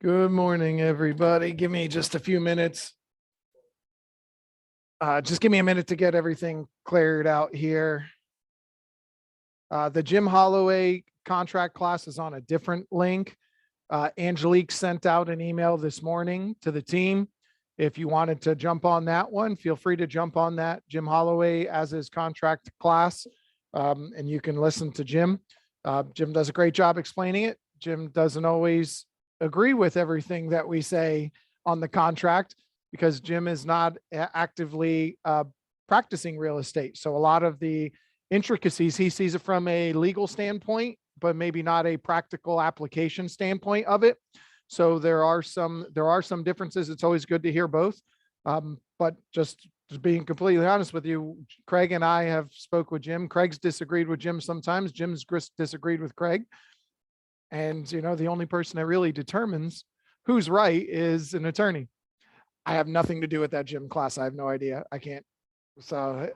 Good morning, everybody. Give me just a few minutes. Just give me a minute to get everything cleared out here. The Jim Holloway contract class is on a different link. Angelique sent out an email this morning to the team. If you wanted to jump on that one, feel free to jump on that Jim Holloway as his contract class, and you can listen to Jim. Jim does a great job explaining it. Jim doesn't always agree with everything that we say on the contract because Jim is not actively practicing real estate. So a lot of the intricacies, he sees it from a legal standpoint, but maybe not a practical application standpoint of it. So there are some differences. It's always good to hear both. But just being completely honest with you, Craig and I have spoke with Jim. Craig's disagreed with Jim sometimes. Jim's disagreed with Craig. And, you know, the only person that really determines who's right is an attorney. I have nothing to do with that Jim class. I have no idea. I can't. So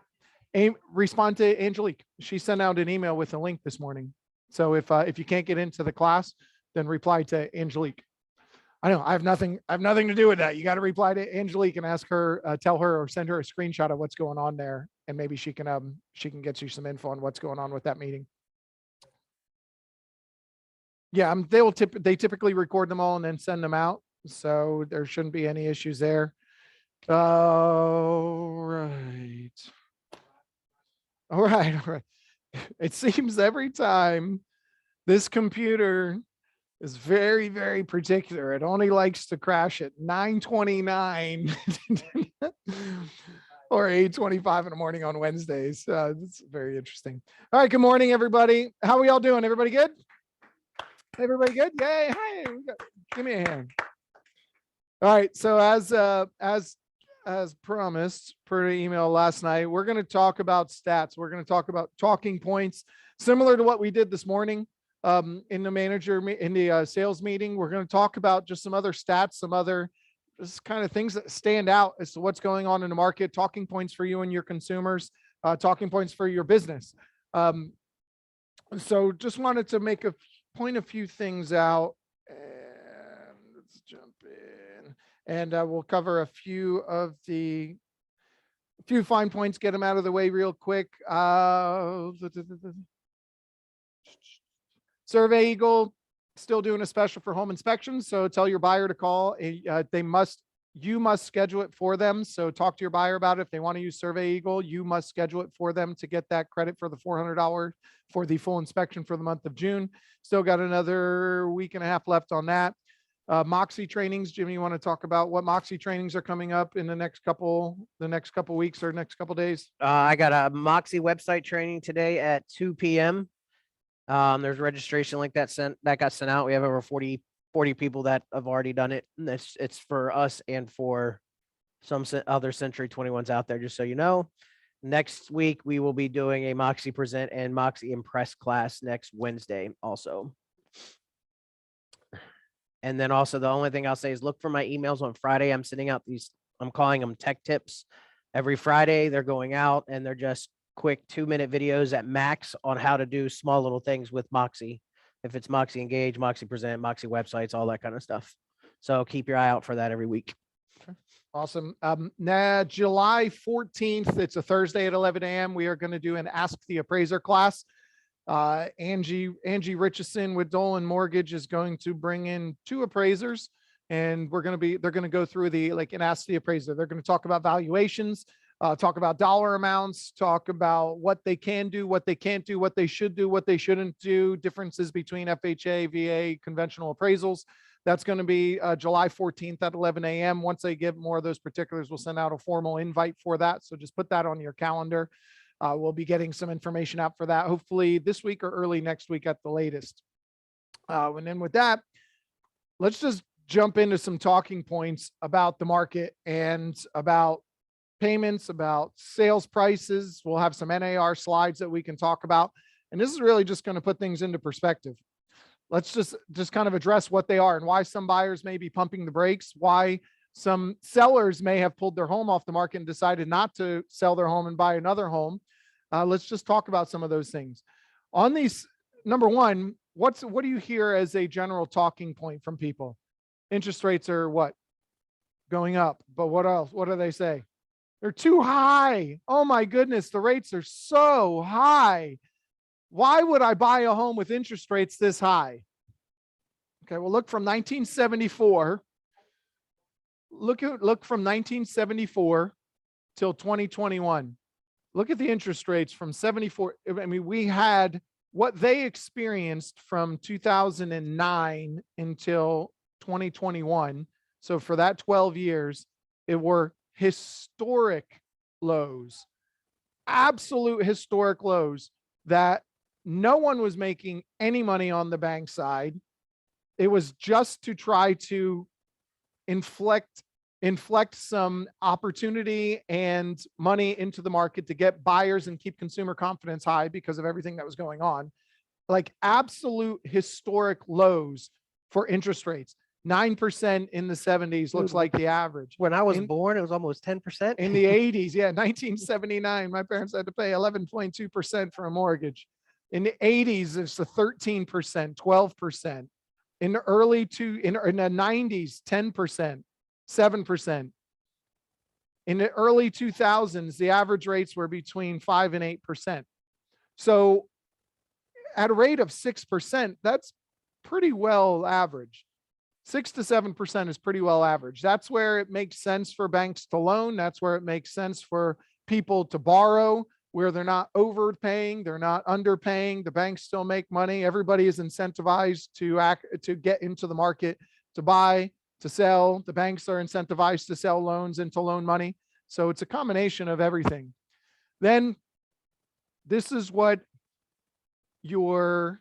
respond to Angelique. She sent out an email with a link this morning. So if you can't get into the class, then reply to Angelique. I know I have nothing to do with that. You got to reply to Angelique and ask her, tell her or send her a screenshot of what's going on there. And maybe she can get you some info on what's going on with that meeting. Yeah, they typically record them all and then send them out. So there shouldn't be any issues there. All right. All right. It seems every time this computer is very, very particular. It only likes to crash at 9:29 or 8:25 in the morning on Wednesdays. It's very interesting. All right. Good morning, everybody. How are we all doing? Everybody good? Everybody good? Yay. Hi. Give me a hand. All right. So as promised per email last night, we're going to talk about stats. We're going to talk about talking points similar to what we did this morning in the sales meeting. We're going to talk about just some other stats, some other just kind of things that stand out as to what's going on in the market, talking points for you and your consumers, talking points for your business. So just wanted to point a few things out, and let's jump in, and we'll cover a few fine points, get them out of the way real quick. Survey Eagle still doing a special for home inspections, so tell your buyer to call. You must schedule it for them. So talk to your buyer about it. If they want to use Survey Eagle, you must schedule it for them to get that credit for the $400 for the full inspection for the month of June. Still got another week and a half left on that. Moxie trainings, Jimmy, you want to talk about what Moxie trainings are coming up in the next couple weeks or next couple days? I got a Moxie website training today at 2 p.m. There's a registration link that got sent out. We have over 40 people that have already done it. And it's for us and for some other Century 21s out there, just so you know. Next week, we will be doing a Moxie Present and Moxie Impress class next Wednesday also. And then also the only thing I'll say is look for my emails on Friday. I'm sending out I'm calling them tech tips. Every Friday, they're going out and they're just quick 2-minute videos at max on how to do small little things with Moxie. If it's Moxie Engage, Moxie Present, Moxie websites, all that kind of stuff. So keep your eye out for that every week. Awesome. Now, July 14th, it's a Thursday at 11 a.m. We are going to do an Ask the Appraiser class. Angie Richardson with Dolan Mortgage is going to bring in 2 appraisers, and they're going to go through an Ask the Appraiser. They're going to talk about valuations, talk about dollar amounts, talk about what they can do, what they can't do, what they should do, what they shouldn't do, differences between FHA, VA, conventional appraisals. That's going to be July 14th at 11 a.m. Once they give more of those particulars, we'll send out a formal invite for that. So just put that on your calendar. We'll be getting some information out for that, hopefully this week or early next week at the latest. And then with that, let's just jump into some talking points about the market and about payments, about sales prices. We'll have some NAR slides that we can talk about. And this is really just going to put things into perspective. Let's just kind of address what they are and why some buyers may be pumping the brakes, why some sellers may have pulled their home off the market and decided not to sell their home and buy another home. Let's just talk about some of those things. On these, number one, what do you hear as a general talking point from people? Interest rates are what? Going up. But what else? What do they say? They're too high. Oh my goodness, the rates are so high. Why would I buy a home with interest rates this high? Okay, well, look from 1974. Look from 1974 till 2021. Look at the interest rates from 74. I mean, we had what they experienced from 2009 until 2021. So for that 12 years, it were historic lows, absolute historic lows that no one was making any money on the bank side. It was just to try to inflect some opportunity and money into the market to get buyers and keep consumer confidence high because of everything that was going on. Like absolute historic lows for interest rates. 9% in the 70s looks like the average. When I was born, it was almost 10%. In the 80s, yeah, 1979, my parents had to pay 11.2% for a mortgage. In the 80s, it's a 13%, 12%. In the in the 90s, 10%, 7%. In the early 2000s, the average rates were between 5 and 8%. So at a rate of 6%, that's pretty well average. 6 to 7% is pretty well average. That's where it makes sense for banks to loan. That's where it makes sense for people to borrow, where they're not overpaying, they're not underpaying. The banks still make money. Everybody is incentivized to get into the market, to buy, to sell. The banks are incentivized to sell loans and to loan money. So it's a combination of everything. Then this is what your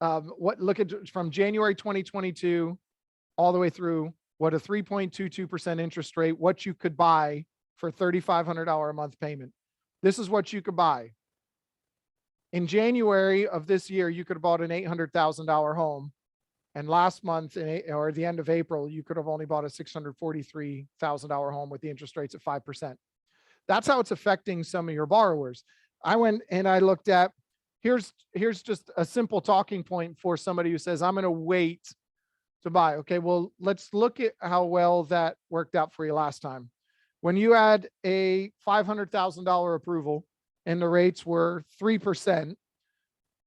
look at from January 2022 all the way through what a 3.22% interest rate, what you could buy for $3,500 a month payment. This is what you could buy. In January of this year, you could have bought an $800,000 home. And last month, or the end of April, you could have only bought a $643,000 home with the interest rates at 5%. That's how it's affecting some of your borrowers. I went and I looked at, here's just a simple talking point for somebody who says, I'm going to wait to buy. Okay, well, let's look at how well that worked out for you last time. When you had a $500,000 approval and the rates were 3%,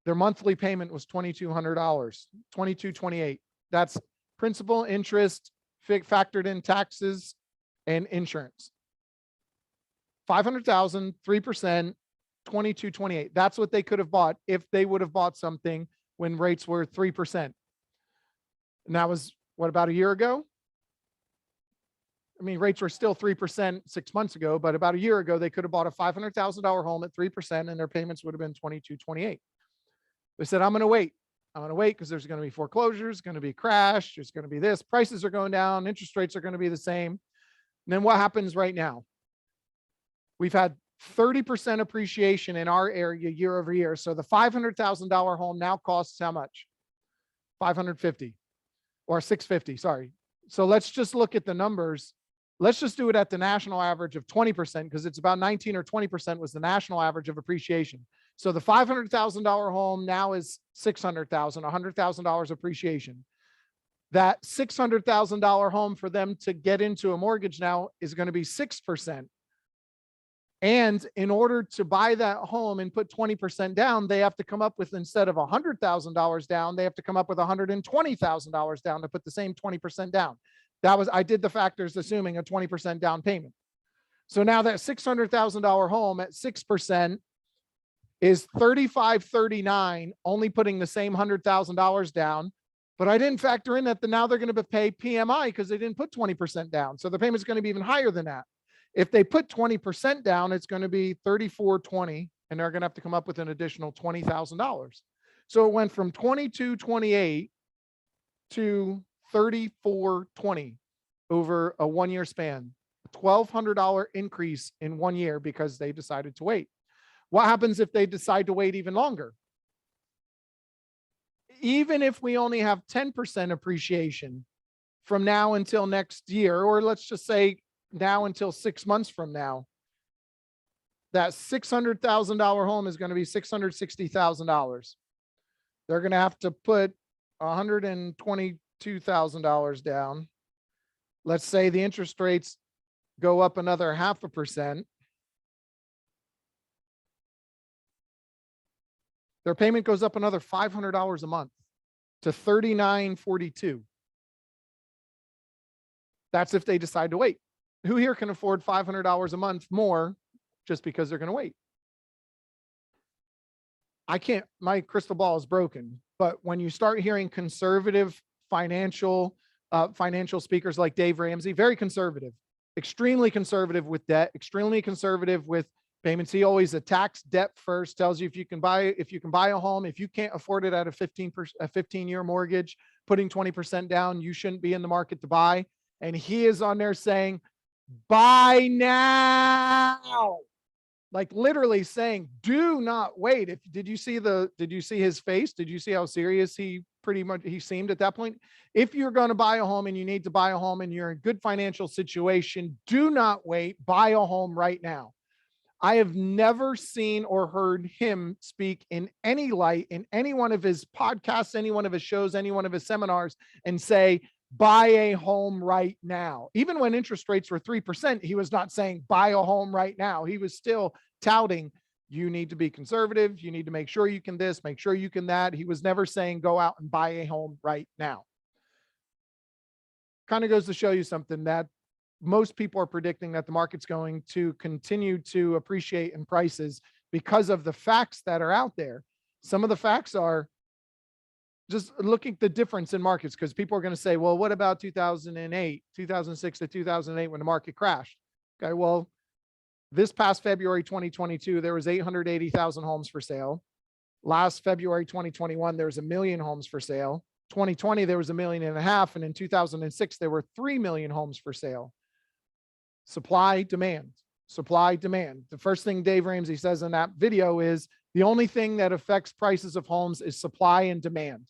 their monthly payment was $2,200, $2,228. That's principal, interest, factored in taxes and insurance. 500,000, 3%, $2,228. That's what they could have bought if they would have bought something when rates were 3%. And that was what, about a year ago? I mean, rates were still 3% 6 months ago, but about a year ago, they could have bought a $500,000 home at 3% and their payments would have been $2,228. They said, I'm going to wait. I'm going to wait because there's going to be foreclosures, going to be crash, there's going to be this, prices are going down, interest rates are going to be the same. And then what happens right now? We've had 30% appreciation in our area year over year. So the $500,000 home now costs how much? $550 or $650, sorry. So let's just look at the numbers. Let's just do it at the national average of 20% because it's about 19 or 20% was the national average of appreciation. So the $500,000 home now is $600,000, $100,000 appreciation. That $600,000 home for them to get into a mortgage now is going to be 6%. And in order to buy that home and put 20% down, they have to come up with, instead of $100,000 down, they have to come up with $120,000 down to put the same 20% down. I did the factors assuming a 20% down payment. So now that $600,000 home at 6% is $3,539, only putting the same $100,000 down. But I didn't factor in that now they're going to pay PMI because they didn't put 20% down. So the payment's going to be even higher than that. If they put 20% down, it's going to be $3,420, and they're going to have to come up with an additional $20,000. So it went from $2,228 to $3,420 over a 1 year span, a $1,200 increase in 1 year because they decided to wait. What happens if they decide to wait even longer? Even if we only have 10% appreciation from now until next year, or let's just say now until 6 months from now, that $600,000 home is going to be $660,000. They're going to have to put $120,000 $2,000 down. Let's say the interest rates go up another 0.5%. Their payment goes up another $500 a month to $39.42. That's if they decide to wait. Who here can afford $500 a month more just because they're going to wait? I can't, my crystal ball is broken, but when you start hearing conservative financial speakers like Dave Ramsey, very conservative, extremely conservative with debt, extremely conservative with payments. He always attacks debt first, tells you if you can buy a home, if you can't afford it at a 15-year mortgage, putting 20% down, you shouldn't be in the market to buy. And he is on there saying, buy now. Like literally saying, do not wait. Did you see his face? Did you see how serious he seemed at that point? If you're going to buy a home and you need to buy a home and you're in a good financial situation, do not wait, buy a home right now. I have never seen or heard him speak in any light in any one of his podcasts, any one of his shows, any one of his seminars and say, buy a home right now. Even when interest rates were 3%, he was not saying buy a home right now. He was still touting, you need to be conservative. You need to make sure you can this, make sure you can that. He was never saying go out and buy a home right now. Kind of goes to show you something that most people are predicting that the market's going to continue to appreciate in prices because of the facts that are out there. Some of the facts are just looking at the difference in markets, because people are going to say, well, what about 2008, 2006 to 2008 when the market crashed? Okay, well, this past February 2022, there was 880,000 homes for sale. Last February 2021, there was 1 million homes for sale. 2020, there was 1.5 million. And in 2006, there were 3 million homes for sale. Supply, demand, supply, demand. The first thing Dave Ramsey says in that video is the only thing that affects prices of homes is supply and demand.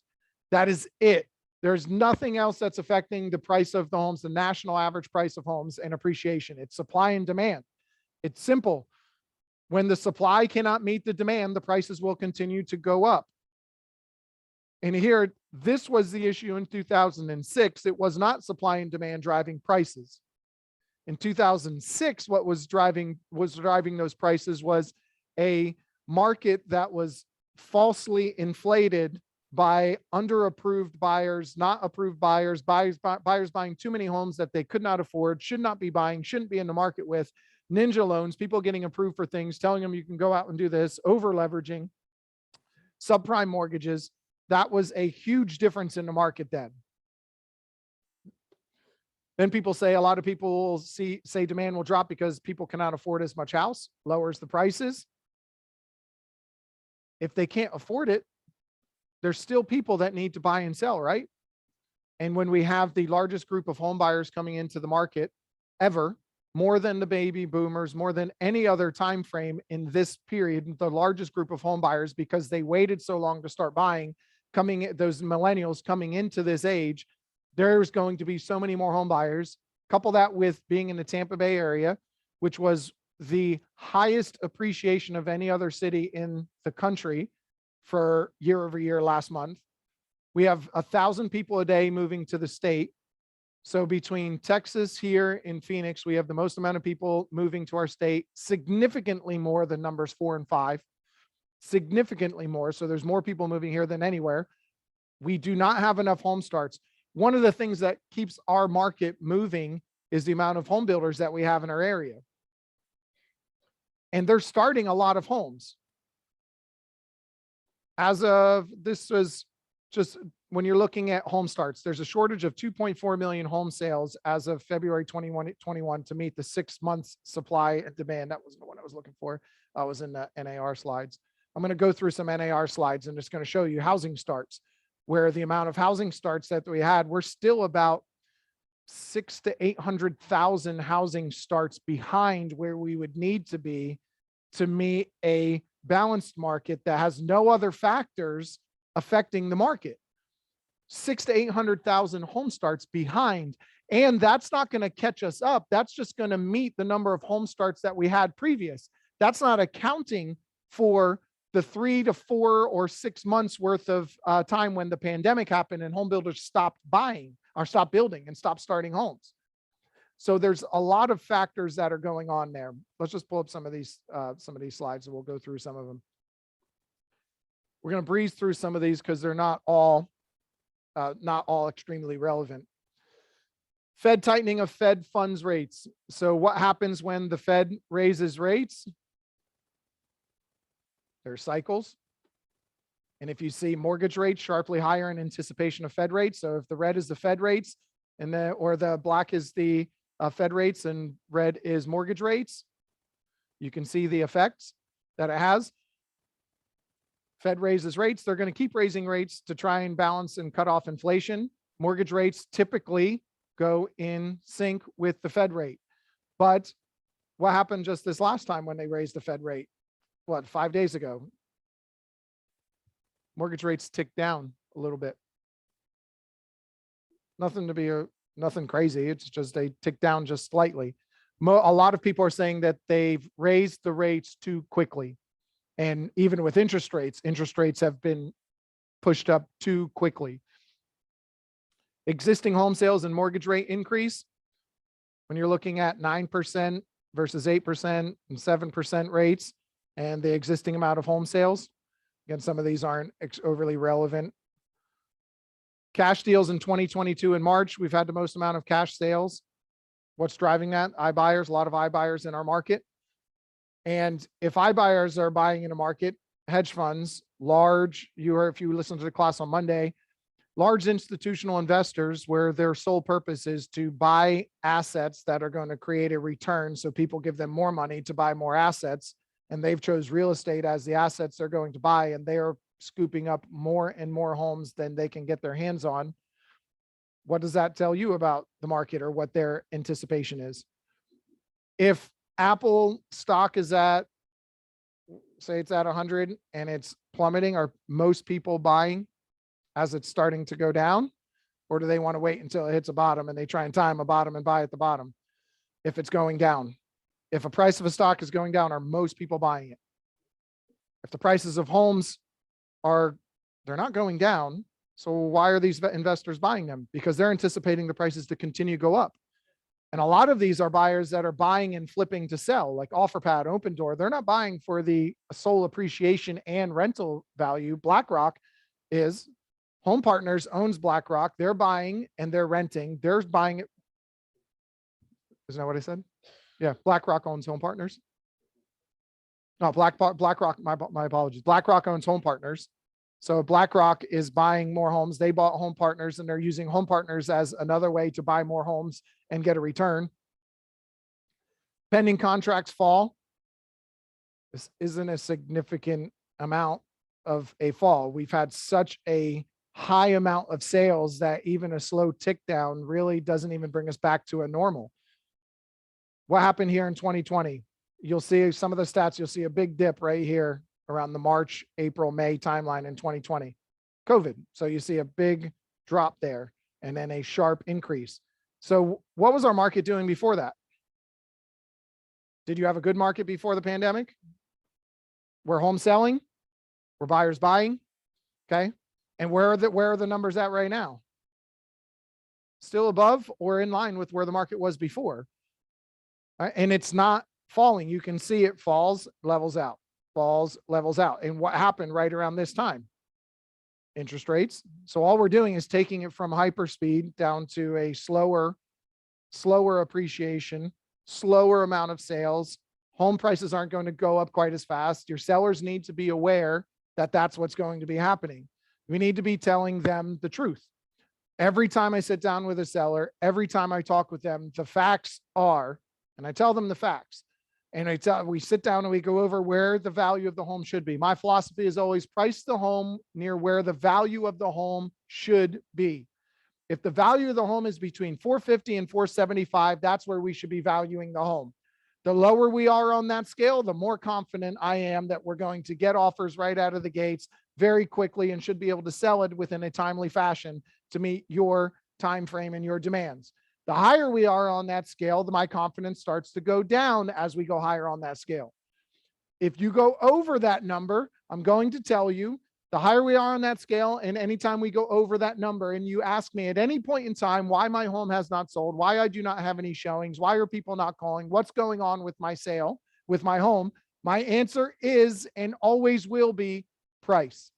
That is it. There's nothing else that's affecting the price of the homes, the national average price of homes and appreciation. It's supply and demand. It's simple. When the supply cannot meet the demand, the prices will continue to go up. And here, this was the issue in 2006. It was not supply and demand driving prices. In 2006, what was driving those prices was a market that was falsely inflated by under-approved buyers, not approved buyers, buyers buying too many homes that they could not afford, should not be buying, shouldn't be in the market with, ninja loans, people getting approved for things, telling them you can go out and do this, over leveraging, subprime mortgages. That was a huge difference in the market then. Then people say, a lot of people will say demand will drop because people cannot afford as much house, lowers the prices. If they can't afford it, there's still people that need to buy and sell, right? And when we have the largest group of home buyers coming into the market ever, more than the baby boomers, more than any other time frame in this period, the largest group of home buyers, because they waited so long to start buying, those millennials coming into this age, there's going to be so many more home buyers. Couple that with being in the Tampa Bay area, which was the highest appreciation of any other city in the country for year over year last month. We have 1,000 people a day moving to the state. So between Texas here in Phoenix, we have the most amount of people moving to our state, significantly more than numbers 4 and 5, significantly more. So there's more people moving here than anywhere. We do not have enough home starts. One of the things that keeps our market moving is the amount of home builders that we have in our area. And they're starting a lot of homes. As of, this was just when you're looking at home starts, there's a shortage of 2.4 million home sales as of February 21 to meet the 6 months supply and demand. That wasn't the one I was looking for. I was in the NAR slides. I'm going to go through some NAR slides and just going to show you housing starts, where the amount of housing starts that we had, we're still about 600,000 to 800,000 housing starts behind where we would need to be to meet a balanced market that has no other factors affecting the market. 600,000 to 800,000 home starts behind. And that's not going to catch us up. That's just going to meet the number of home starts that we had previous. That's not accounting for the 3 to 4 or 6 months worth of time when the pandemic happened and home builders stopped buying or stopped building and stopped starting homes. So there's a lot of factors that are going on there. Let's just pull up some of these slides and we'll go through some of them. We're going to breeze through some of these because they're not all extremely relevant. Fed tightening of Fed funds rates. So what happens when the Fed raises rates? There's cycles. And if you see mortgage rates sharply higher in anticipation of Fed rates, so if the red is the Fed rates and the black is the Fed rates and red is mortgage rates, you can see the effects that it has. Fed raises rates, they're going to keep raising rates to try and balance and cut off inflation. Mortgage rates typically go in sync with the Fed rate. But what happened just this last time when they raised the Fed rate? What, 5 days ago? Mortgage rates ticked down a little bit. Nothing crazy. It's just they ticked down just slightly. A lot of people are saying that they've raised the rates too quickly. And even with interest rates have been pushed up too quickly. Existing home sales and mortgage rate increase. When you're looking at 9% versus 8% and 7% rates and the existing amount of home sales. Again, some of these aren't overly relevant. Cash deals in 2022 in March, we've had the most amount of cash sales. What's driving that? iBuyers, a lot of iBuyers in our market. And if iBuyers are buying in a market, hedge funds, if you listen to the class on Monday, large institutional investors where their sole purpose is to buy assets that are going to create a return. So people give them more money to buy more assets, and they've chose real estate as the assets they're going to buy, and they are scooping up more and more homes than they can get their hands on. What does that tell you about the market or what their anticipation is? If Apple stock is at, say it's at 100 and it's plummeting, are most people buying as it's starting to go down? Or do they want to wait until it hits a bottom and they try and time a bottom and buy at the bottom if it's going down? If a price of a stock is going down, are most people buying it? If the prices of homes they're not going down, so why are these investors buying them? Because they're anticipating the prices to continue to go up. And a lot of these are buyers that are buying and flipping to sell, like OfferPad, Open Door. They're not buying for the sole appreciation and rental value. BlackRock is, Home Partners owns BlackRock. They're buying and they're renting. They're buying it. Isn't that what I said? Yeah, BlackRock owns Home Partners. No, BlackRock, my apologies. BlackRock owns Home Partners. So BlackRock is buying more homes. They bought Home Partners and they're using Home Partners as another way to buy more homes and get a return. Pending contracts fall. This isn't a significant amount of a fall. We've had such a high amount of sales that even a slow tick down really doesn't even bring us back to a normal. What happened here in 2020? You'll see some of the stats. You'll see a big dip right here around the March, April, May timeline in 2020. COVID. So you see a big drop there and then a sharp increase. So what was our market doing before that? Did you have a good market before the pandemic? We're home selling, we're buyers buying. Okay. And where are the numbers at right now? Still above or in line with where the market was before. And it's not falling. You can see it falls, levels out, falls, levels out. And what happened right around this time? Interest rates. So all we're doing is taking it from hyperspeed down to a slower appreciation, slower amount of sales. Home prices aren't going to go up quite as fast. Your sellers need to be aware that that's what's going to be happening. We need to be telling them the truth. Every time I sit down with a seller, every time I talk with them, the facts are, and I tell them the facts. And we sit down and we go over where the value of the home should be. My philosophy is always price the home near where the value of the home should be. If the value of the home is between 450 and 475, that's where we should be valuing the home. The lower we are on that scale, the more confident I am that we're going to get offers right out of the gates very quickly and should be able to sell it within a timely fashion to meet your time frame and your demands. The higher we are on that scale, my confidence starts to go down as we go higher on that scale. If you go over that number, I'm going to tell you, the higher we are on that scale, and anytime we go over that number and you ask me at any point in time why my home has not sold, why I do not have any showings, why are people not calling, what's going on with my sale, with my home, my answer is and always will be price.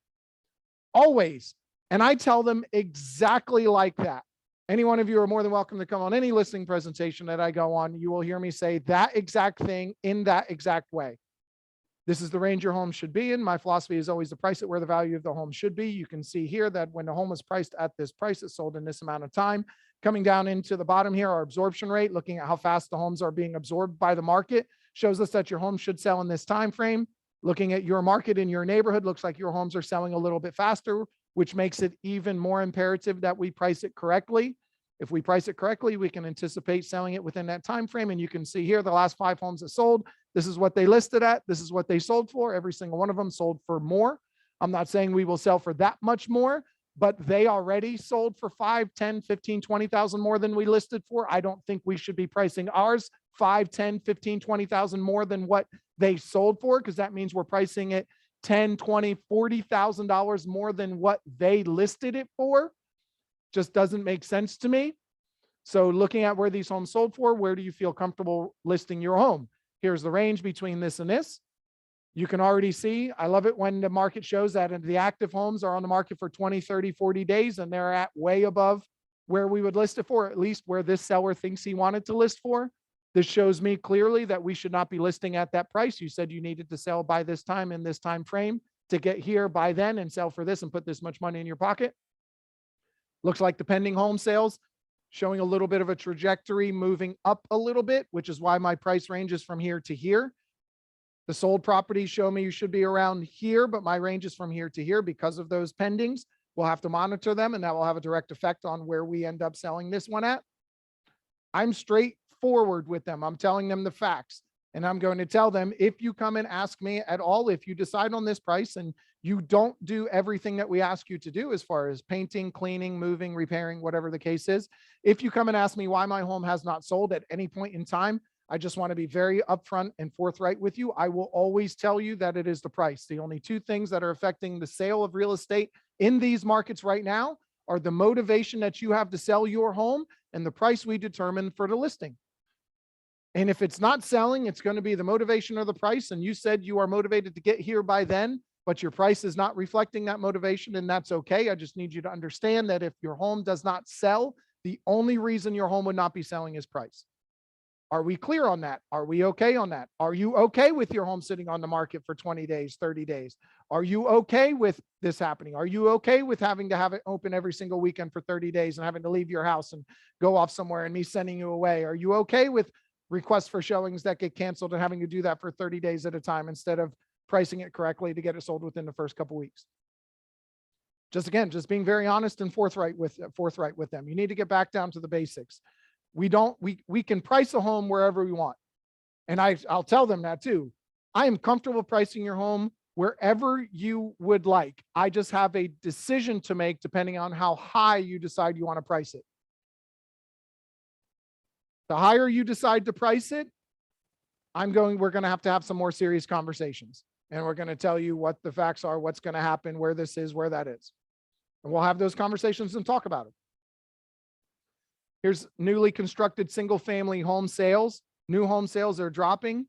Always. And I tell them exactly like that. Any one of you are more than welcome to come on any listing presentation that I go on. You will hear me say that exact thing in that exact way. This is the range your home should be in. My philosophy is always to price it where the value of the home should be. You can see here that when the home was priced at this price, it sold in this amount of time. Coming down into the bottom here, our absorption rate, looking at how fast the homes are being absorbed by the market, shows us that your home should sell in this time frame. Looking at your market in your neighborhood, looks like your homes are selling a little bit faster, which makes it even more imperative that we price it correctly. If we price it correctly, we can anticipate selling it within that time frame. And you can see here the last 5 homes that sold. This is what they listed at. This is what they sold for. Every single one of them sold for more. I'm not saying we will sell for that much more, but they already sold for 5, 10, 15, 20,000 more than we listed for. I don't think we should be pricing ours 5, 10, 15, 20,000 more than what they sold for, because that means we're pricing it 10, 20, $40,000 more than what they listed it for. Just doesn't make sense to me. So looking at where these homes sold for, where do you feel comfortable listing your home? Here's the range between this and this. You can already see, I love it when the market shows that the active homes are on the market for 20, 30, 40 days, and they're at way above where we would list it for, at least where this seller thinks he wanted to list for. This shows me clearly that we should not be listing at that price. You said you needed to sell by this time in this time frame to get here by then and sell for this and put this much money in your pocket. Looks like the pending home sales showing a little bit of a trajectory moving up a little bit, which is why my price range is from here to here. The sold properties show me you should be around here, but my range is from here to here because of those pendings. We'll have to monitor them, and that will have a direct effect on where we end up selling this one at. I'm straightforward with them. I'm telling them the facts, and I'm going to tell them, if you come and ask me at all, if you decide on this price and you don't do everything that we ask you to do as far as painting, cleaning, moving, repairing, whatever the case is, if you come and ask me why my home has not sold at any point in time, I just want to be very upfront and forthright with you. I will always tell you that it is the price. The only 2 things that are affecting the sale of real estate in these markets right now are the motivation that you have to sell your home and the price we determine for the listing. And if it's not selling, it's going to be the motivation or the price. And you said you are motivated to get here by then, but your price is not reflecting that motivation, and that's okay. I just need you to understand that if your home does not sell, the only reason your home would not be selling is price. Are we clear on that? Are we okay on that? Are you okay with your home sitting on the market for 20 days, 30 days? Are you okay with this happening? Are you okay with having to have it open every single weekend for 30 days and having to leave your house and go off somewhere and me sending you away? Are you okay with requests for showings that get canceled and having to do that for 30 days at a time instead of pricing it correctly to get it sold within the first couple of weeks? Just being very honest and forthright with them. You need to get back down to the basics. We can price a home wherever we want. And I'll tell them that too. I am comfortable pricing your home wherever you would like. I just have a decision to make depending on how high you decide you want to price it. The higher you decide to price it, we're going to have some more serious conversations. And we're going to tell you what the facts are, what's going to happen, where this is, where that is. And we'll have those conversations and talk about it. Here's newly constructed single family home sales. New home sales are dropping,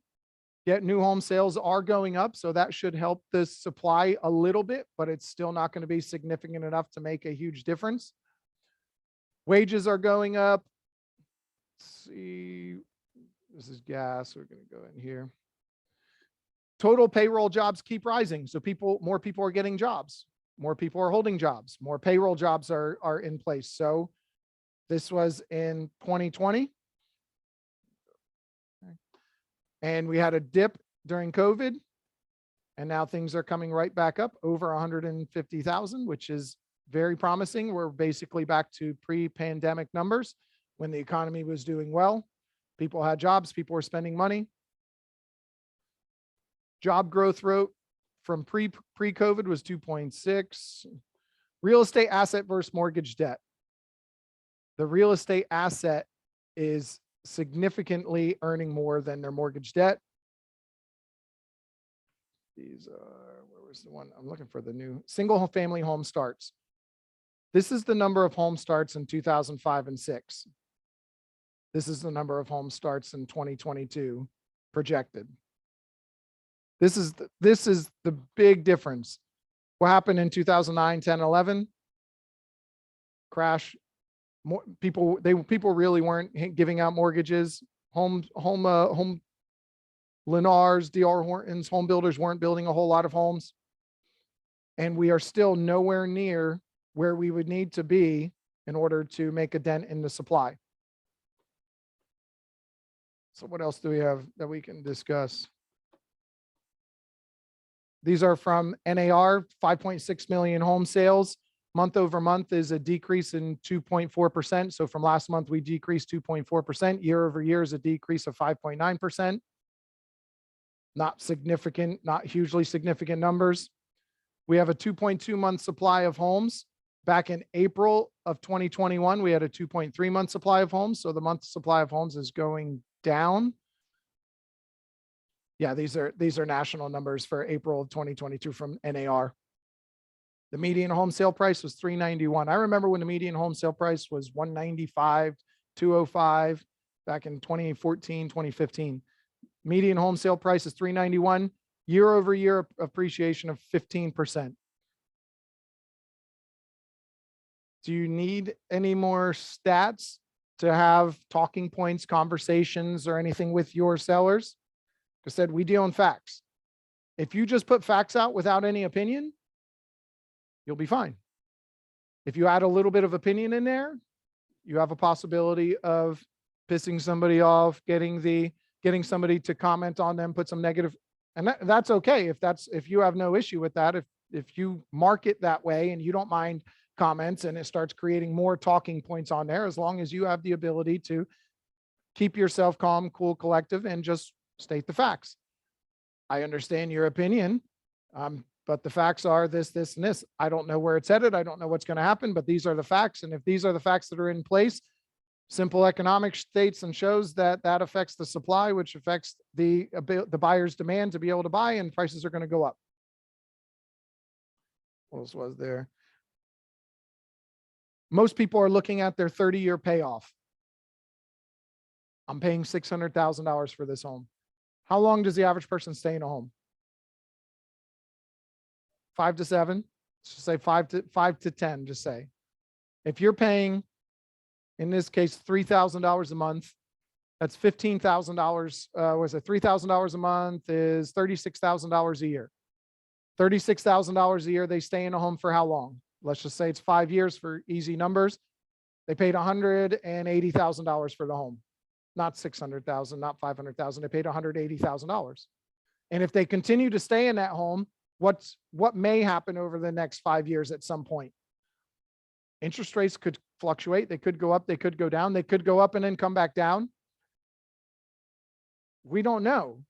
yet new home sales are going up. So that should help the supply a little bit, but it's still not going to be significant enough to make a huge difference. Wages are going up. Let's see, this is gas. We're going to go in here. Total payroll jobs keep rising. So more people are getting jobs. More people are holding jobs. More payroll jobs are in place. So this was in 2020. And we had a dip during COVID. And now things are coming right back up over 150,000, which is very promising. We're basically back to pre-pandemic numbers when the economy was doing well. People had jobs, people were spending money. Job growth rate from pre-COVID was 2.6. Real estate asset versus mortgage debt. The real estate asset is significantly earning more than their mortgage debt. These are, where where's the one? I'm looking for the new single family home starts. This is the number of home starts in 2005 and 6. This is the number of home starts in 2022 projected. This is the big difference. What happened in 2009, 10, 11? Crash. More people really weren't giving out mortgages. Home Lennars, DR Hortons, home builders weren't building a whole lot of homes. And we are still nowhere near where we would need to be in order to make a dent in the supply. So what else do we have that we can discuss? These are from NAR, 5.6 million home sales. Month over month is a decrease in 2.4%. So from last month, we decreased 2.4%. Year over year is a decrease of 5.9%. Not significant, not hugely significant numbers. We have a 2.2 month supply of homes. Back in April of 2021, we had a 2.3 month supply of homes. So the month supply of homes is going down. Yeah, these are national numbers for April of 2022 from NAR. The median home sale price was $391. I remember when the median home sale price was $195, $205 back in 2014, 2015. Median home sale price is $391. Year over year appreciation of 15%. Do you need any more stats to have talking points, conversations, or anything with your sellers? Like I said, we deal in facts. If you just put facts out without any opinion, you'll be fine. If you add a little bit of opinion in there, you have a possibility of pissing somebody off, getting somebody to comment on them, put some negative, and that's okay. If you have no issue with that, if you mark it that way and you don't mind comments and it starts creating more talking points on there, as long as you have the ability to keep yourself calm, cool, collective, and just state the facts. I understand your opinion, but the facts are this, this, and this. I don't know where it's headed. I don't know what's going to happen, but these are the facts. And if these are the facts that are in place, simple economic states and shows that that affects the supply, which affects the buyer's demand to be able to buy, and prices are going to go up. What else was there? Most people are looking at their 30-year payoff. I'm paying $600,000 for this home. How long does the average person stay in a home? 5 to 7. Let's just say 5 to 10. Just say, if you're paying, in this case, $3,000 a month, that's $15,000. Was it $3,000 a month? Is $36,000 a year. $36,000 a year. They stay in a home for how long? Let's just say it's 5 years for easy numbers. They paid $180,000 for the home, not $600,000, not $500,000. They paid $180,000. And if they continue to stay in that home, what may happen over the next 5 years at some point? Interest rates could fluctuate. They could go up. They could go down. They could go up and then come back down. We don't know.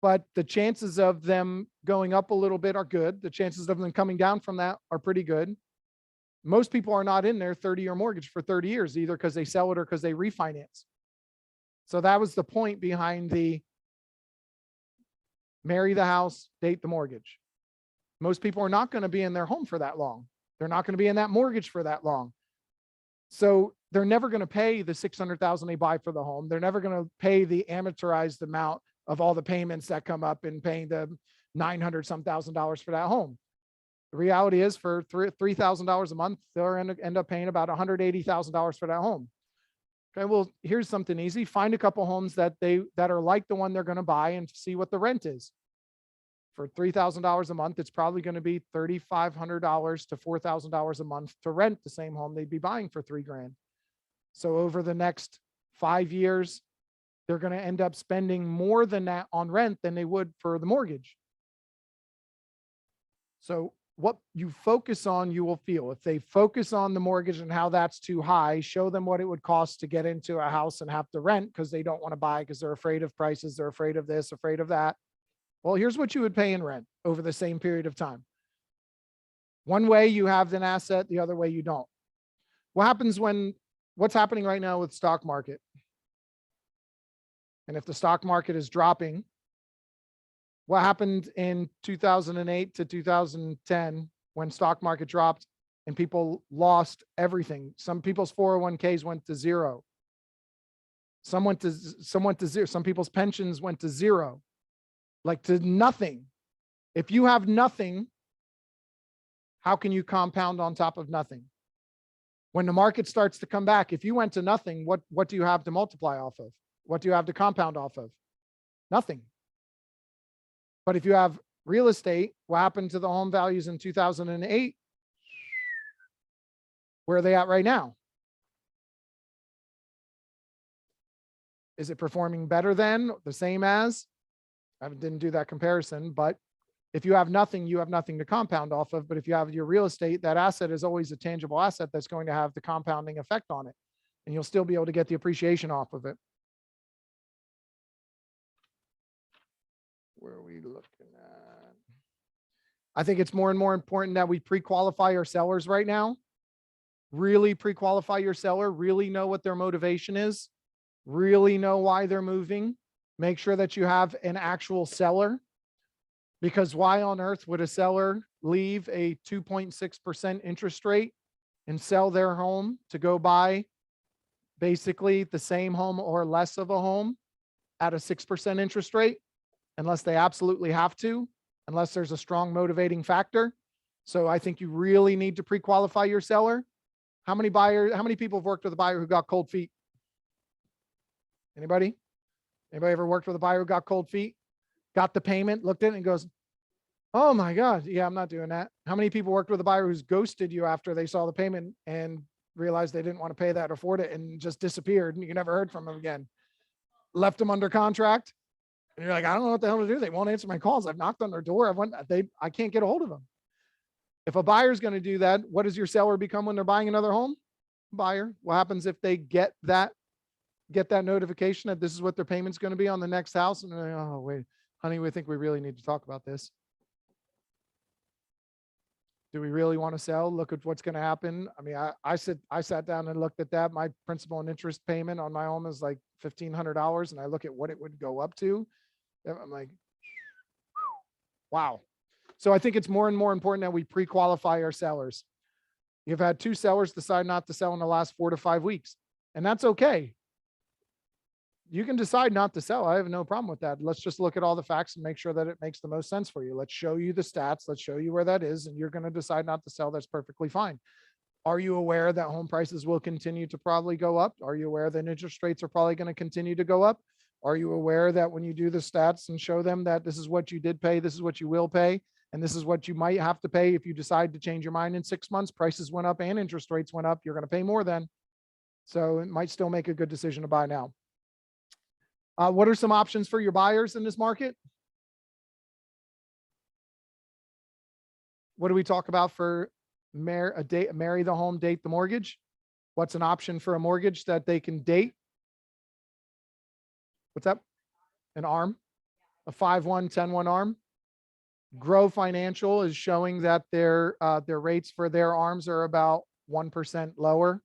But the chances of them going up a little bit are good. The chances of them coming down from that are pretty good. Most people are not in their 30-year mortgage for 30 years, either because they sell it or because they refinance. So that was the point behind the marry the house, date the mortgage. Most people are not going to be in their home for that long. They're not going to be in that mortgage for that long. So they're never going to pay the $600,000 they buy for the home. They're never going to pay the amortized amount of all the payments that come up in paying the $900 some thousand for that home. The reality is, for $3,000 a month, they'll end up paying about $180,000 for that home. Okay, well, here's something easy. Find a couple homes that are like the one they're going to buy and see what the rent is. For $3,000 a month, it's probably going to be $3,500 to $4,000 a month to rent the same home they'd be buying for $3,000. So over the next 5 years, they're going to end up spending more than that on rent than they would for the mortgage. So what you focus on, you will feel. If they focus on the mortgage and how that's too high, show them what it would cost to get into a house and have to rent because they don't want to buy because they're afraid of prices, they're afraid of this, afraid of that. Well, here's what you would pay in rent over the same period of time. One way you have an asset, the other way you don't. What happens what's happening right now with stock market? And if the stock market is dropping, What happened in 2008 to 2010 when stock market dropped and people lost everything? Some people's 401ks went to zero. Some went to zero. Some people's pensions went to zero, like to nothing. If you have nothing, how can you compound on top of nothing? When the market starts to come back, if you went to nothing, what do you have to multiply off of? What do you have to compound off of? Nothing. But if you have real estate, what happened to the home values in 2008? Where are they at right now? Is it performing better than, the same as? I didn't do that comparison, but if you have nothing, you have nothing to compound off of. But if you have your real estate, that asset is always a tangible asset that's going to have the compounding effect on it. And you'll still be able to get the appreciation off of it. Where are we looking at? I think it's more and more important that we pre-qualify our sellers right now. Really pre-qualify your seller, really know what their motivation is, really know why they're moving. Make sure that you have an actual seller, because why on earth would a seller leave a 2.6% interest rate and sell their home to go buy basically the same home or less of a home at a 6% interest rate, unless they absolutely have to, unless there's a strong motivating factor. So I think you really need to pre-qualify your seller. How many people have worked with a buyer who got cold feet? Anybody ever worked with a buyer who got cold feet? Got the payment, looked at it and goes, oh my God, yeah, I'm not doing that. How many people worked with a buyer who's ghosted you after they saw the payment and realized they didn't want to pay that or afford it and just disappeared and you never heard from them again? Left them under contract. And you're like, I don't know what the hell to do. They won't answer my calls. I've knocked on their door. I can't get a hold of them. If a buyer's going to do that, what does your seller become when they're buying another home? Buyer. What happens if they get that notification that this is what their payment's going to be on the next house? And they're like, oh, wait, honey, we think we really need to talk about this. Do we really want to sell? Look at what's going to happen. I mean, I sat down and looked at that. My principal and interest payment on my home is like $1,500. And I look at what it would go up to. I'm like, wow. So I think it's more and more important that we pre-qualify our sellers. You've had 2 sellers decide not to sell in the last 4 to 5 weeks, and that's okay. You can decide not to sell. I have no problem with that. Let's just look at all the facts and make sure that it makes the most sense for you. Let's show you the stats. Let's show you where that is, and you're going to decide not to sell. That's perfectly fine. Are you aware that home prices will continue to probably go up? Are you aware that interest rates are probably going to continue to go up? Are you aware that when you do the stats and show them that this is what you did pay, this is what you will pay, and this is what you might have to pay if you decide to change your mind in 6 months, prices went up and interest rates went up, you're going to pay more then. So it might still make a good decision to buy now. What are some options for your buyers in this market? What do we talk about for marry the home, date the mortgage? What's an option for a mortgage that they can date? What's that? An ARM, a 5-1, 10-1 ARM. Grow Financial is showing that their rates for their ARMs are about 1% lower,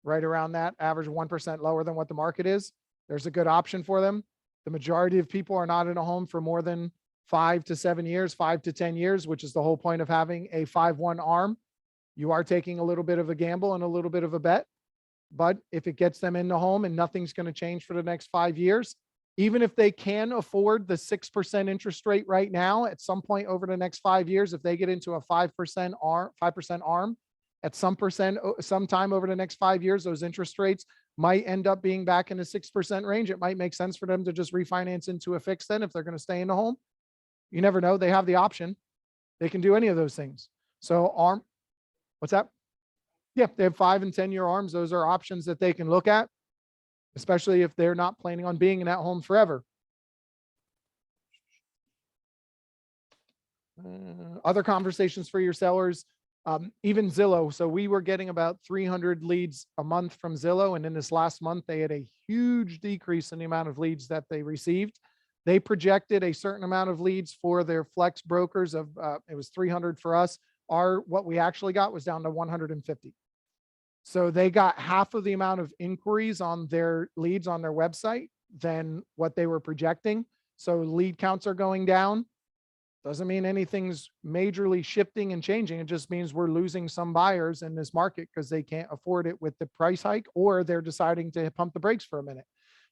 right around that, average 1% lower than what the market is. There's a good option for them. The majority of people are not in a home for more than 5 to 7 years, 5 to 10 years, which is the whole point of having a 5-1 ARM. You are taking a little bit of a gamble and a little bit of a bet, but if it gets them in the home and nothing's going to change for the next 5 years, even if they can afford the 6% interest rate right now, at some point over the next 5 years, if they get into a 5% ARM, at sometime over the next 5 years, those interest rates might end up being back in the 6% range. It might make sense for them to just refinance into a fixed then if they're going to stay in the home. You never know. They have the option. They can do any of those things. So ARM, what's that? Yeah, they have 5 and 10-year ARMs. Those are options that they can look at, especially if they're not planning on being in that home forever. Other conversations for your sellers, even Zillow. So we were getting about 300 leads a month from Zillow. And in this last month, they had a huge decrease in the amount of leads that they received. They projected a certain amount of leads for their flex brokers of, it was 300 for us. What we actually got was down to 150. So they got half of the amount of inquiries on their leads on their website than what they were projecting. So lead counts are going down. Doesn't mean anything's majorly shifting and changing. It just means we're losing some buyers in this market because they can't afford it with the price hike, or they're deciding to pump the brakes for a minute.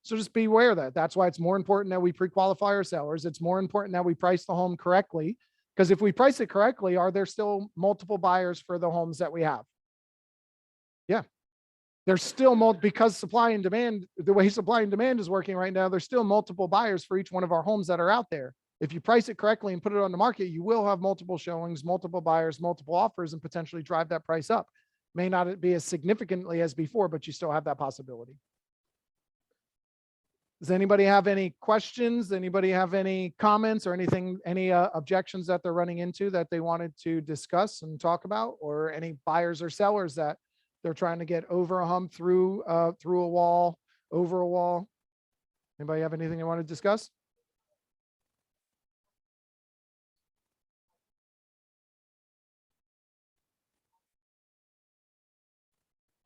So just be aware of that. That's why it's more important that we pre-qualify our sellers. It's more important that we price the home correctly, because if we price it correctly, are there still multiple buyers for the homes that we have? Yeah. There's still because supply and demand, the way supply and demand is working right now, there's still multiple buyers for each one of our homes that are out there. If you price it correctly and put it on the market, you will have multiple showings, multiple buyers, multiple offers, and potentially drive that price up. May not be as significantly as before, but you still have that possibility. Does anybody have any questions? Anybody have any comments or anything, any objections that they're running into that they wanted to discuss and talk about, or any buyers or sellers that they're trying to get over a hump, through a wall, over a wall? Anybody have anything they want to discuss?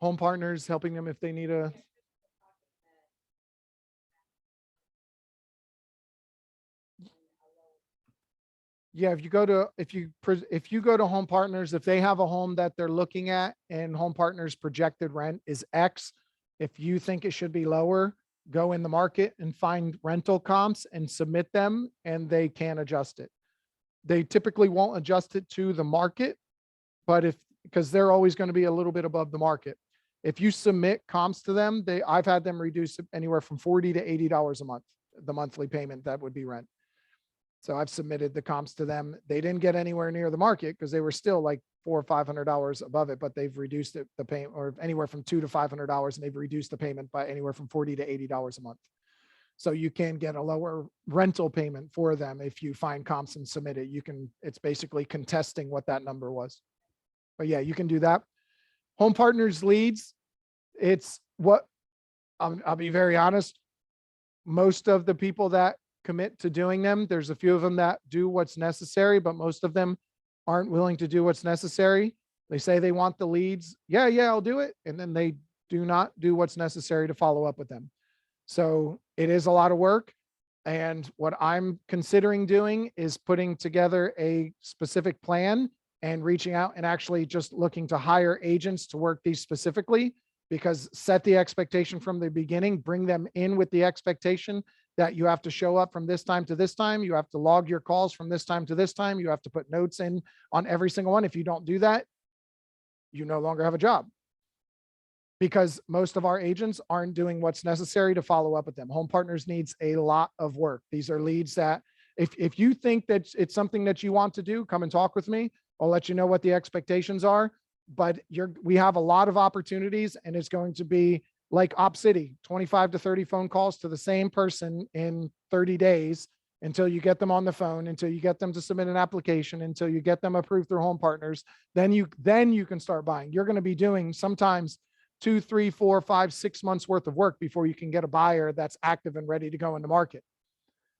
Home partners, helping them if they need a. Yeah, if you go to Home Partners, if they have a home that they're looking at and Home Partners projected rent is X, if you think it should be lower, go in the market and find rental comps and submit them, and they can adjust it. They typically won't adjust it to the market, but because they're always going to be a little bit above the market. If you submit comps to them, I've had them reduce anywhere from $40 to $80 a month, the monthly payment that would be rent. So I've submitted the comps to them. They didn't get anywhere near the market because they were still like $400 or $500 above it, but they've reduced it, the payment, or anywhere from $200 to $500, and they've reduced the payment by anywhere from $40 to $80 a month. So you can get a lower rental payment for them if you find comps and submit it. It's basically contesting what that number was. But yeah, you can do that. Home Partners leads, it's what, I'll be very honest, most of the people that commit to doing them, there's a few of them that do what's necessary, but most of them aren't willing to do what's necessary. They say they want the leads. Yeah, I'll do it. And then they do not do what's necessary to follow up with them. So it is a lot of work. And what I'm considering doing is putting together a specific plan and reaching out and actually just looking to hire agents to work these specifically, because set the expectation from the beginning, bring them in with the expectation that you have to show up from this time to this time. You have to log your calls from this time to this time. You have to put notes in on every single one. If you don't do that, you no longer have a job, because most of our agents aren't doing what's necessary to follow up with them. Home Partners needs a lot of work. These are leads that if you think that it's something that you want to do, come and talk with me. I'll let you know what the expectations are, but we have a lot of opportunities, and it's going to be like Op City, 25 to 30 phone calls to the same person in 30 days until you get them on the phone, until you get them to submit an application, until you get them approved through Home Partners. Then you can start buying. You're going to be doing sometimes 2, 3, 4, 5, 6 months worth of work before you can get a buyer that's active and ready to go in the market.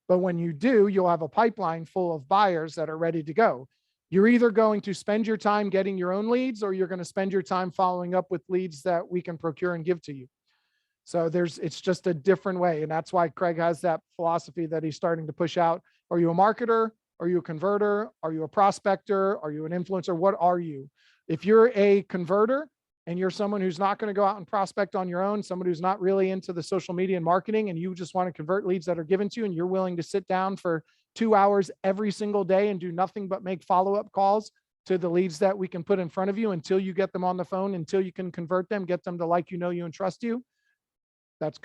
But when you do, you'll have a pipeline full of buyers that are ready to go. You're either going to spend your time getting your own leads, or you're going to spend your time following up with leads that we can procure and give to you. So it's just a different way. And that's why Craig has that philosophy that he's starting to push out. Are you a marketer? Are you a converter? Are you a prospector? Are you an influencer? What are you? If you're a converter and you're someone who's not going to go out and prospect on your own, someone who's not really into the social media and marketing, and you just want to convert leads that are given to you, and you're willing to sit down for 2 hours every single day and do nothing but make follow-up calls to the leads that we can put in front of you until you get them on the phone, until you can convert them, get them to like you, know you, and trust you. It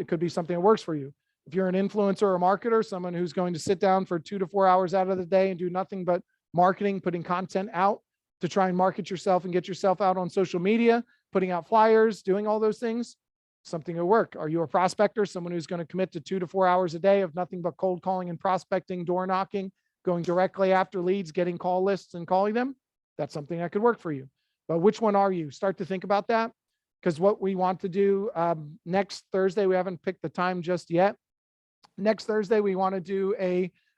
could be something that works for you. If you're an influencer or a marketer, someone who's going to sit down for 2 to 4 hours out of the day and do nothing but marketing, putting content out to try and market yourself and get yourself out on social media, putting out flyers, doing all those things, something will work. Are you a prospector, someone who's going to commit to 2 to 4 hours a day of nothing but cold calling and prospecting, door knocking, going directly after leads, getting call lists and calling them? That's something that could work for you. But which one are you? Start to think about that. Because what we want to do next Thursday, we haven't picked the time just yet. Next Thursday, we want to do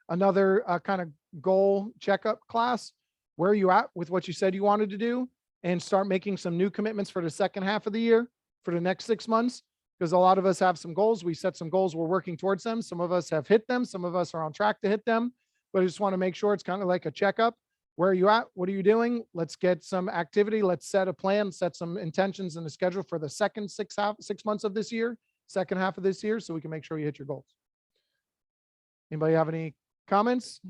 another kind of goal checkup class. Where are you at with what you said you wanted to do, and start making some new commitments for the second half of the year, for the next 6 months. Because a lot of us have some goals. We set some goals. We're working towards them. Some of us have hit them. Some of us are on track to hit them. but I just want to make sure it's kind of like a checkup. Where are you at? What are you doing? Let's get some activity. Let's set a plan, set some intentions and a schedule for the second 6 months of this year, second half of this year, so we can make sure you hit your goals. Anybody have any comments?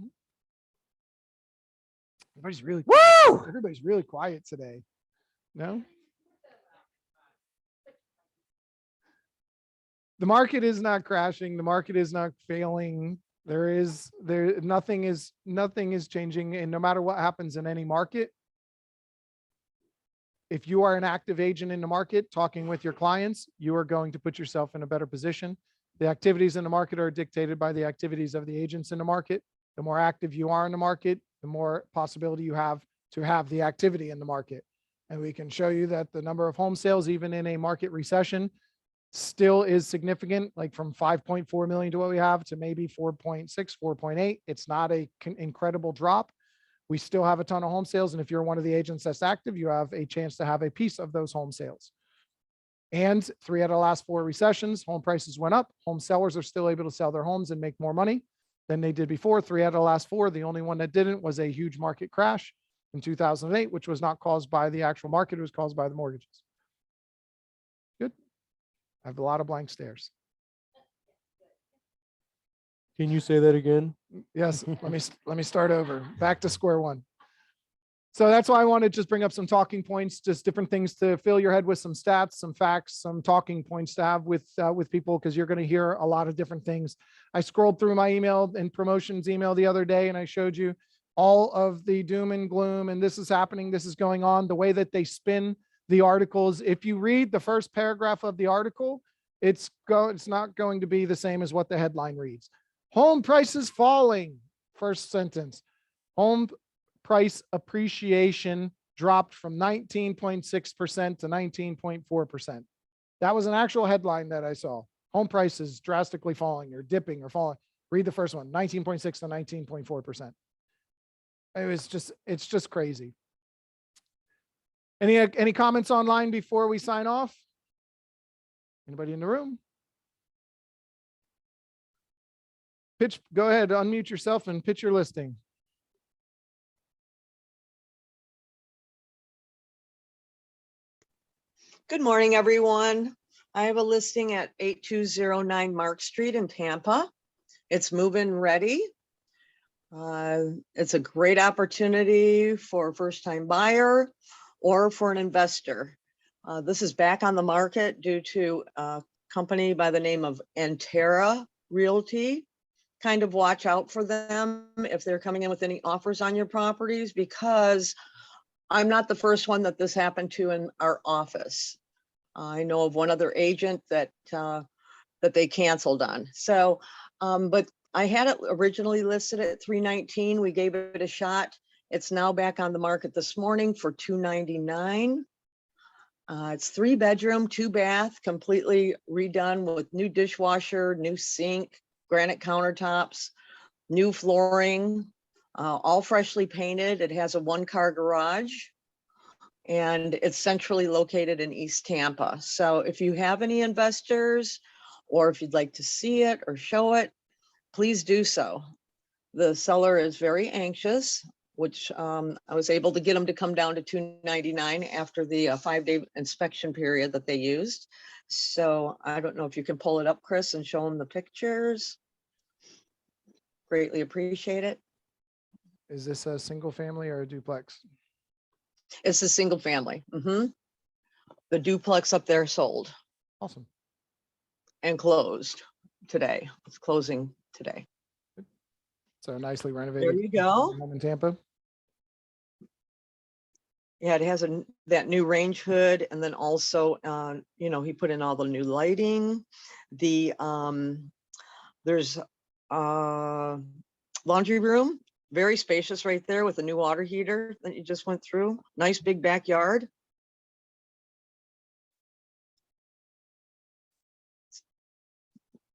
Everybody's really quiet today. No? The market is not crashing. The market is not failing. Nothing is changing. And no matter what happens in any market, if you are an active agent in the market talking with your clients, you are going to put yourself in a better position. The activities in the market are dictated by the activities of the agents in the market. The more active you are in the market, the more possibility you have to have the activity in the market. And we can show you that the number of home sales, even in a market recession, still is significant, like from 5.4 million to what we have to maybe 4.6, 4.8. It's not a incredible drop. We still have a ton of home sales. And if you're one of the agents that's active, you have a chance to have a piece of those home sales. And 3 out of the last 4 recessions, home prices went up. Home sellers are still able to sell their homes and make more money than they did before. 3 out of the last 4, the only one that didn't was a huge market crash in 2008, which was not caused by the actual market. It was caused by the mortgages. Good. I have a lot of blank stares. Can you say that again? Yes. let me start over. Back to square one. So that's why I wanted to just bring up some talking points, just different things to fill your head with, some stats, some facts, some talking points to have with people, because you're going to hear a lot of different things. I scrolled through my email and promotions email the other day, and I showed you all of the doom and gloom, and this is happening, this is going on, the way that they spin the articles. If you read the first paragraph of the article, it's not going to be the same as what the headline reads. Home prices falling, first sentence. Home price appreciation dropped from 19.6% to 19.4%. That was an actual headline that I saw. Home prices drastically falling or dipping or falling. Read the first one, 19.6 to 19.4%. It's just crazy. Any comments online before we sign off? Anybody in the room? Go ahead, unmute yourself and pitch your listing. Good morning, everyone. I have a listing at 8209 Mark Street in Tampa. It's move-in ready. It's a great opportunity for a first-time buyer or for an investor. This is back on the market due to a company by the name of Antera Realty. Kind of watch out for them if they're coming in with any offers on your properties, because I'm not the first one that this happened to in our office. I know of one other agent that they canceled on. So, but I had it originally listed at $319. We gave it a shot. It's now back on the market this morning for $299. It's 3-bedroom, 2-bath, completely redone with new dishwasher, new sink, granite countertops, new flooring, all freshly painted. It has a 1-car garage, and it's centrally located in East Tampa. So if you have any investors, or if you'd like to see it or show it, please do so. The seller is very anxious, which I was able to get them to come down to $299 after the 5-day inspection period that they used. So I don't know if you can pull it up, Chris, and show them the pictures. Greatly appreciate it. Is this a single family or a duplex? It's a single family. The duplex up there sold. Awesome. And closed today. It's closing today. So nicely renovated. There you go. Home in Tampa. Yeah, it has that new range hood, and then also, he put in all the new lighting. There's laundry room, very spacious right there with a new water heater that you just went through. Nice big backyard.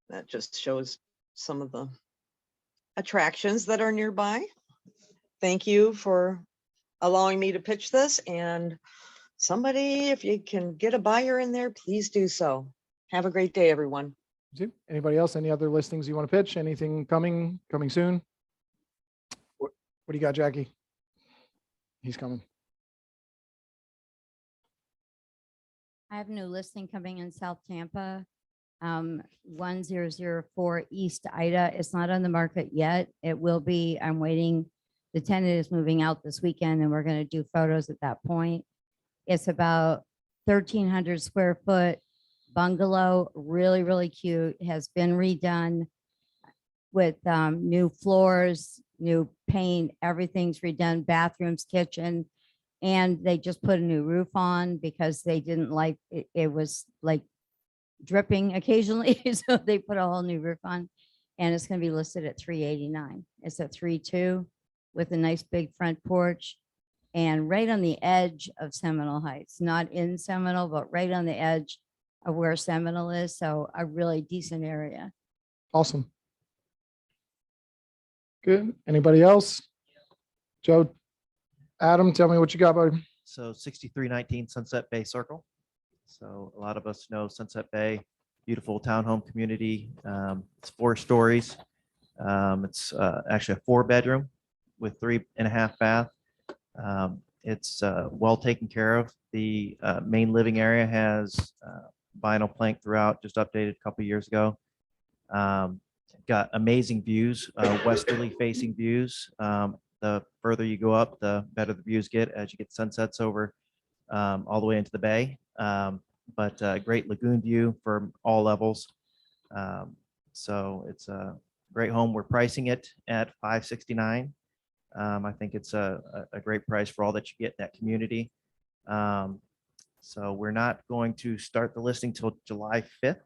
That just shows some of the attractions that are nearby. Thank you for allowing me to pitch this, and somebody, if you can get a buyer in there, please do so. Have a great day, everyone. Anybody else? Any other listings you want to pitch? Anything coming soon? What do you got, Jackie? He's coming. I have a new listing coming in South Tampa. 1004 East Ida. It's not on the market yet. It will be. I'm waiting. The tenant is moving out this weekend and we're going to do photos at that point. It's about 1,300 square foot bungalow, really, really cute, has been redone with new floors, new paint, everything's redone, bathrooms, kitchen. And they just put a new roof on because they didn't like it. It was like dripping occasionally. So they put a whole new roof on and it's going to be listed at 389. It's a 3.2 with a nice big front porch and right on the edge of Seminole Heights, not in Seminole, but right on the edge of where Seminole is. So a really decent area. Awesome. Good. Anybody else? Joe, Adam, tell me what you got, buddy. So 6319 Sunset Bay Circle. So a lot of us know Sunset Bay, beautiful townhome community. It's 4 stories. It's actually a 4-bedroom with 3.5 bath. It's well taken care of. The main living area has vinyl plank throughout, just updated a couple years ago. Got amazing views, westerly facing views. The further you go up, the better the views get as you get sunsets over all the way into the bay. But great lagoon view for all levels. So it's a great home. We're pricing it at $569. I think it's a great price for all that you get in that community. So we're not going to start the listing till July 5th.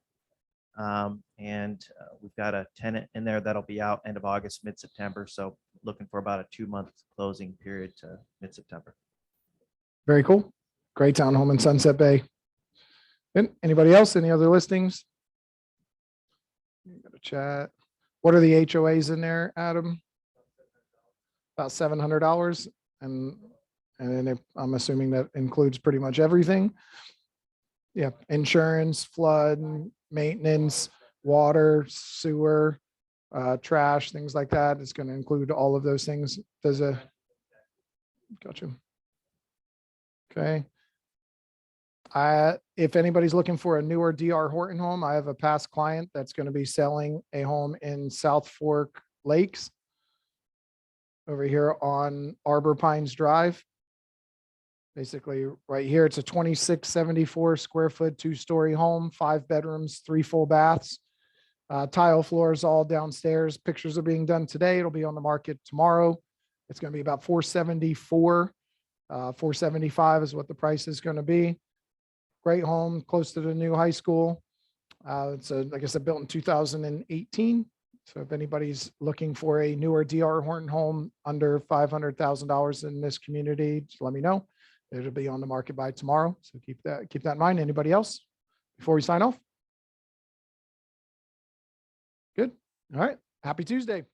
And we've got a tenant in there that'll be out end of August, mid-September. So looking for about a 2-month closing period to mid-September. Very cool. Great townhome in Sunset Bay. And anybody else? Any other listings? Got a chat. What are the HOAs in there, Adam? About $700. And then I'm assuming that includes pretty much everything. Yeah, insurance, flood, maintenance, water, sewer, trash, things like that. It's going to include all of those things. Gotcha. Okay. If anybody's looking for a newer DR Horton home, I have a past client that's going to be selling a home in South Fork Lakes over here on Arbor Pines Drive. Basically right here, it's a 2674 square foot, 2-story home, 5 bedrooms, 3 full baths, tile floors all downstairs. Pictures are being done today. It'll be on the market tomorrow. It's going to be about 474. 475 is what the price is going to be. Great home, close to the new high school. It's like I said, built in 2018. So if anybody's looking for a newer DR Horton home under $500,000 in this community, just let me know. It'll be on the market by tomorrow. So keep that in mind. Anybody else before we sign off? Good. All right. Happy Tuesday.